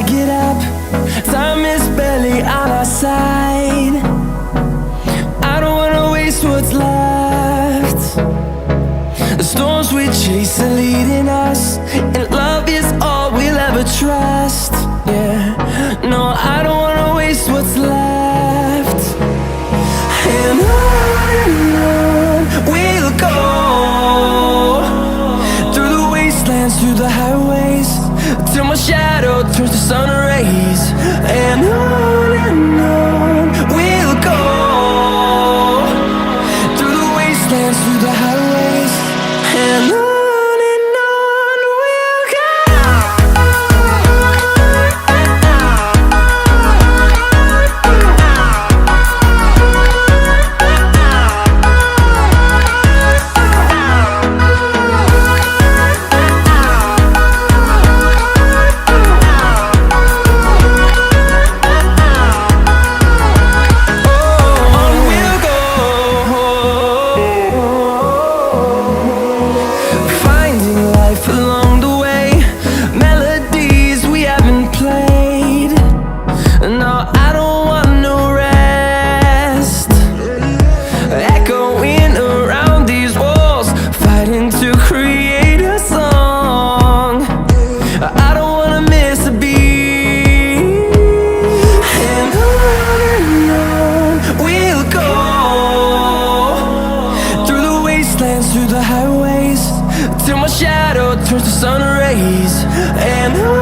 I get up, time is barely on our side. I don't wanna waste what's left. The storms we chase are leading us, and love is all we'll ever trust. Yeah, no, I don't wanna waste what's left. And on we'll go, through the wastelands, through the highways, till my shadow turns to sun rays. And on we'll go, through the wastelands, through the highways, and on. To create a song, I don't wanna miss a beat. And on we'll go, through the wastelands, through the highways, till my shadow turns to sun rays. And on